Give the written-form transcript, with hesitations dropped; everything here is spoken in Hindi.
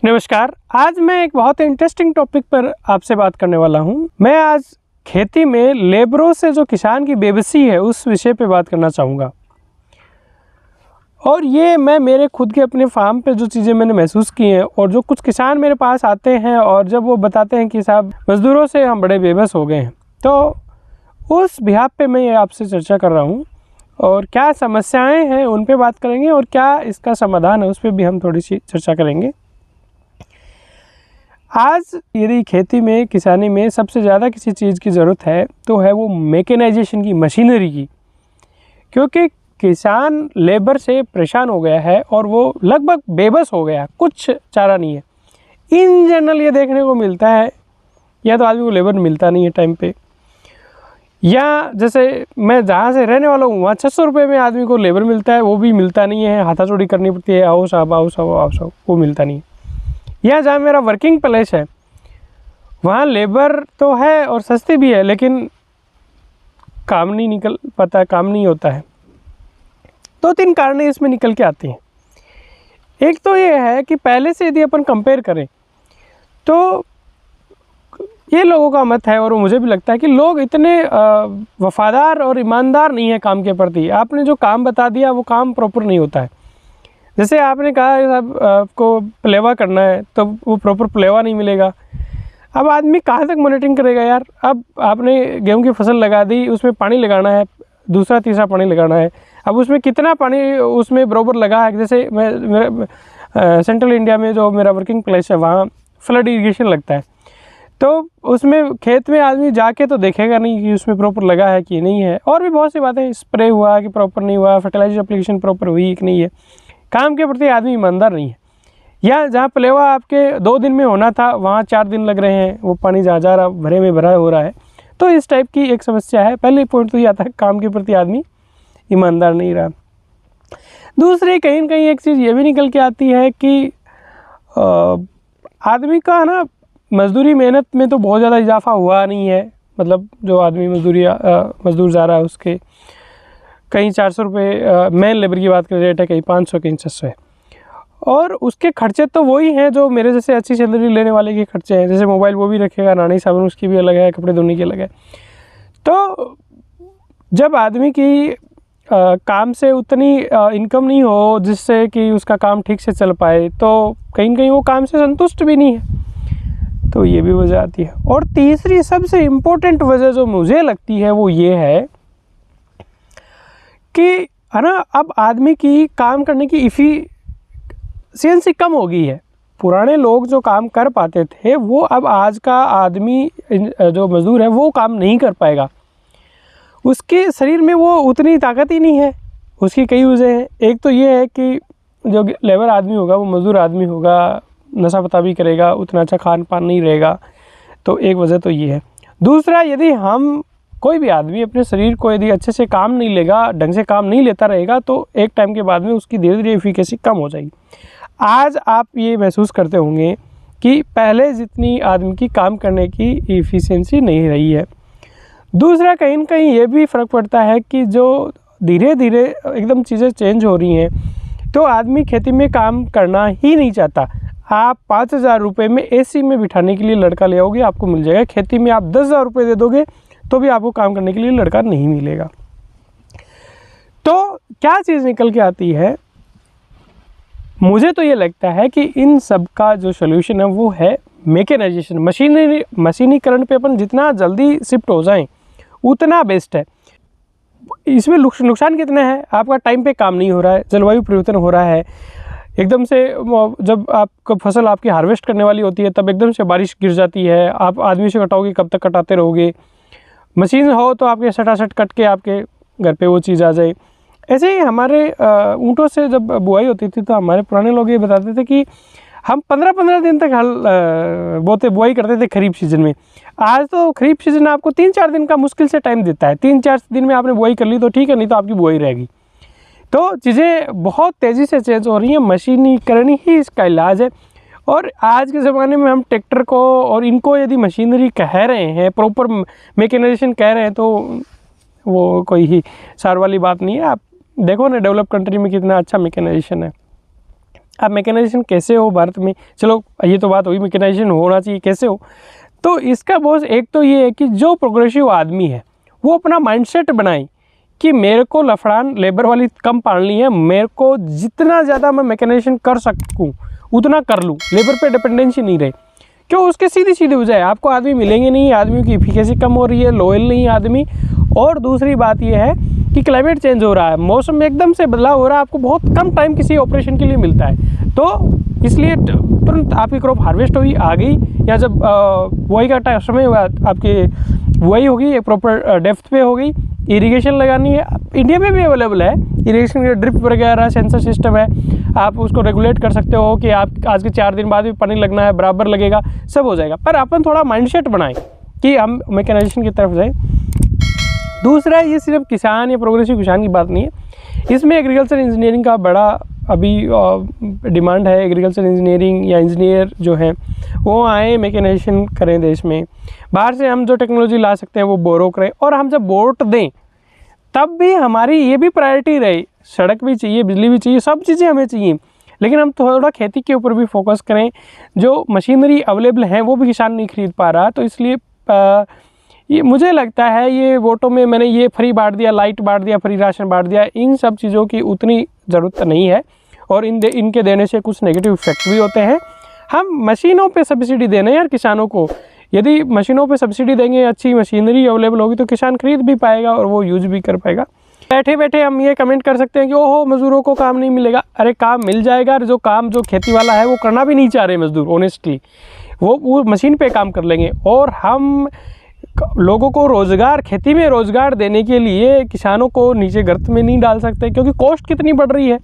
नमस्कार। आज मैं एक बहुत इंटरेस्टिंग टॉपिक पर आपसे बात करने वाला हूं। मैं आज खेती में लेबरों से जो किसान की बेबसी है उस विषय पे बात करना चाहूँगा। और ये मैं मेरे खुद के अपने फार्म पे जो चीज़ें मैंने महसूस की हैं और जो कुछ किसान मेरे पास आते हैं और जब वो बताते हैं कि साहब मज़दूरों से हम बड़े बेबस हो गए हैं, तो उस बिहाफ पे मैं ये आपसे चर्चा कर रहा हूँ। और क्या समस्याएँ हैं उन पे बात करेंगे और क्या इसका समाधान है उस पर भी हम थोड़ी सी चर्चा करेंगे। आज यदि खेती में किसानी में सबसे ज़्यादा किसी चीज़ की ज़रूरत है तो है वो मैकेनाइजेशन की, मशीनरी की। क्योंकि किसान लेबर से परेशान हो गया है और वो लगभग बेबस हो गया, कुछ चारा नहीं है। इन जनरल ये देखने को मिलता है या तो आदमी को लेबर मिलता नहीं है टाइम पे, या जैसे मैं जहाँ से रहने वाला हूँ वहाँ 600 रुपये में आदमी को लेबर मिलता है, वो भी मिलता नहीं है, हाथाचोड़ी करनी पड़ती है, आओ साहब आओ साहब आओ साहब, वो मिलता नहीं है। या जहाँ मेरा वर्किंग प्लेस है वहाँ लेबर तो है और सस्ती भी है, लेकिन काम नहीं निकल पाता, काम नहीं होता है। 2-3 कारण इसमें निकल के आती हैं। एक तो ये है कि पहले से यदि अपन कंपेयर करें तो ये लोगों का मत है और मुझे भी लगता है कि लोग इतने वफ़ादार और ईमानदार नहीं है काम के प्रति। आपने जो काम बता दिया वो काम प्रॉपर नहीं होता है। जैसे आपने कहा साहब आपको पलेवा करना है तो वो प्रॉपर पलेवा नहीं मिलेगा। अब आदमी कहाँ तक मॉनिटरिंग करेगा यार। अब आपने गेहूं की फसल लगा दी, उसमें पानी लगाना है, दूसरा तीसरा पानी लगाना है। अब उसमें कितना पानी उसमें बराबर लगा है। जैसे मेरा सेंट्रल इंडिया में जो मेरा वर्किंग प्लेस है वहाँ फ्लड इरीगेशन लगता है, तो उसमें खेत में आदमी जाके तो देखेगा नहीं कि उसमें प्रॉपर लगा है कि नहीं है। और भी बहुत सी बातें, स्प्रे हुआ कि प्रॉपर नहीं हुआ, फर्टिलाइजर एप्लीकेशन प्रॉपर हुई कि नहीं है। काम के प्रति आदमी ईमानदार नहीं है। या जहाँ पलेवा आपके 2 दिन में होना था वहाँ 4 दिन लग रहे हैं, वो पानी जहाँ जा रहा भरे में भरा हो रहा है। तो इस टाइप की एक समस्या है। पहले पॉइंट तो ये आता है काम के प्रति आदमी ईमानदार नहीं रहा। दूसरी कहीं न कहीं एक चीज़ ये भी निकल के आती है कि आदमी का ना मजदूरी मेहनत में तो बहुत ज़्यादा इजाफा हुआ नहीं है। मतलब जो आदमी मजदूर जा रहा है उसके कहीं 400 रुपये मेन लेबर की बात करें रेट है, कहीं 500, कहीं 600 है। और उसके खर्चे तो वही हैं जो मेरे जैसे अच्छी सैलरी लेने वाले के खर्चे हैं। जैसे मोबाइल वो भी रखेगा, नहाने साबुन उसकी भी अलग है, कपड़े धोने की अलग है। तो जब आदमी की काम से उतनी इनकम नहीं हो जिससे कि उसका काम ठीक से चल पाए, तो कहीं न कहीं वो काम से संतुष्ट भी नहीं है। तो ये भी वजह आती है। और तीसरी सबसे इम्पोर्टेंट वजह जो मुझे लगती है वो ये है कि है ना, अब आदमी की काम करने की एफिशिएंसी कम हो गई है। पुराने लोग जो काम कर पाते थे वो अब आज का आदमी जो मज़दूर है वो काम नहीं कर पाएगा। उसके शरीर में वो उतनी ताकत ही नहीं है। उसकी कई वजह हैं। एक तो ये है कि जो लेबर आदमी होगा वो मज़दूर आदमी होगा, नशा पता भी करेगा, उतना अच्छा खान पान नहीं रहेगा। तो एक वजह तो ये है। दूसरा, यदि हम कोई भी आदमी अपने शरीर को यदि अच्छे से काम नहीं लेगा, ढंग से काम नहीं लेता रहेगा, तो एक टाइम के बाद में उसकी धीरे धीरे एफिकेसी कम हो जाएगी। आज आप ये महसूस करते होंगे कि पहले जितनी आदमी की काम करने की एफिशिएंसी नहीं रही है। दूसरा, कहीं न कहीं ये भी फ़र्क पड़ता है कि जो धीरे धीरे एकदम चीज़ें चेंज हो रही हैं, तो आदमी खेती में काम करना ही नहीं चाहता। आप 5,000 रुपये में एसी में बिठाने के लिए लड़का ले आओगे, आपको मिल जाएगा। खेती में आप 10,000 रुपये दे दोगे तो भी आपको काम करने के लिए लड़का नहीं मिलेगा। तो क्या चीज़ निकल के आती है, मुझे तो ये लगता है कि इन सब का जो सॉल्यूशन है वो है मैकेनाइजेशन, मशीनीकरण पे अपन जितना जल्दी शिफ्ट हो जाएं उतना बेस्ट है। इसमें नुकसान कितना है, आपका टाइम पे काम नहीं हो रहा है, जलवायु परिवर्तन हो रहा है। एकदम से जब आपका फसल आपकी हार्वेस्ट करने वाली होती है तब एकदम से बारिश गिर जाती है, आप आदमी से कटाओगे, कब तक कटाते रहोगे। मशीन हो तो आपके सटासट कट के आपके घर पे वो चीज़ आ जाए। ऐसे ही हमारे ऊँटों से जब बुआई होती थी तो हमारे पुराने लोग ये बताते थे कि हम 15-15 दिन तक हल बुआई करते थे खरीफ सीजन में। आज तो खरीफ सीजन आपको 3-4 दिन का मुश्किल से टाइम देता है। 3-4 दिन में आपने बुआई कर ली तो ठीक है, नहीं तो आपकी बुआई रहेगी। तो चीज़ें बहुत तेज़ी से चेंज हो रही हैं। मशीनीकरण ही इसका इलाज है। और आज के ज़माने में हम ट्रैक्टर को और इनको यदि मशीनरी कह रहे हैं, प्रॉपर मैकेनाइजेशन कह रहे हैं, तो वो कोई ही सार वाली बात नहीं है। आप देखो ना डेवलप कंट्री में कितना अच्छा मैकेनाइजेशन है। अब मैकेनाइजेशन कैसे हो भारत में, चलो ये तो बात हुई मैकेनाइजेशन होना चाहिए, कैसे हो। तो इसका बॉस एक तो ये है कि जो प्रोग्रेसिव आदमी है वो अपना माइंडसेट बनाए कि मेरे को लफड़ान लेबर वाली कम पालनी है, मेरे को जितना ज़्यादा मैं मैकेनाइजेशन कर सकूँ उतना कर लूँ, लेबर पे डिपेंडेंसी नहीं रहे। क्यों, उसके सीधी सीधी हो जाए, आपको आदमी मिलेंगे नहीं, आदमियों की इफिकेसी कम हो रही है, लॉयल नहीं आदमी। और दूसरी बात यह है कि क्लाइमेट चेंज हो रहा है, मौसम में एकदम से बदलाव हो रहा है, आपको बहुत कम टाइम किसी ऑपरेशन के लिए मिलता है, तो इसलिए तुरंत आपकी क्रॉप हार्वेस्ट हुई आ गई, या जब बुआई का समय हुआ आपकी बुआई होगी, एक प्रॉपर डेप्थ पे हो गई, इरिगेशन लगानी है, इंडिया में भी अवेलेबल है इरिगेशन के ड्रिप वगैरह, सेंसर सिस्टम है, आप उसको रेगुलेट कर सकते हो कि आप आज के 4 दिन बाद भी पानी लगना है, बराबर लगेगा, सब हो जाएगा। पर अपन थोड़ा माइंडसेट बनाएं कि हम मैकेनाइजेशन की तरफ जाएं। दूसरा, ये सिर्फ किसान या प्रोग्रेसिव किसान की बात नहीं है, इसमें एग्रीकल्चर इंजीनियरिंग का बड़ा अभी डिमांड है। एग्रीकल्चर इंजीनियरिंग या इंजीनियर जो हैं वो आए, मैकेनाइजेशन करें देश में, बाहर से हम जो टेक्नोलॉजी ला सकते हैं वो बोरो करें, और हम जब वोट दें तब भी हमारी ये भी प्रायोरिटी रहे, सड़क भी चाहिए, बिजली भी चाहिए, सब चीज़ें हमें चाहिए, लेकिन हम थोड़ा खेती के ऊपर भी फोकस करें। जो मशीनरी अवेलेबल है वो भी किसान नहीं खरीद पा रहा, तो इसलिए ये मुझे लगता है ये वोटों में मैंने ये फ्री बांट दिया, लाइट बांट दिया, फ्री राशन बांट दिया, इन सब चीज़ों की उतनी ज़रूरत नहीं है, और इनके देने से कुछ नेगेटिव इफेक्ट भी होते हैं। हम मशीनों पे सब्सिडी देना है यार किसानों को, यदि मशीनों पे सब्सिडी देंगे, अच्छी मशीनरी अवेलेबल होगी तो किसान खरीद भी पाएगा और वो यूज़ भी कर पाएगा। बैठे बैठे हम ये कमेंट कर सकते हैं कि ओहो मज़दूरों को काम नहीं मिलेगा, अरे काम मिल जाएगा। जो खेती वाला है वो करना भी नहीं चाह रहे मज़दूर, ऑनेस्टली वो मशीन पे काम कर लेंगे। और हम लोगों को रोज़गार, खेती में रोज़गार देने के लिए किसानों को नीचे गर्त में नहीं डाल सकते, क्योंकि कॉस्ट कितनी बढ़ रही है।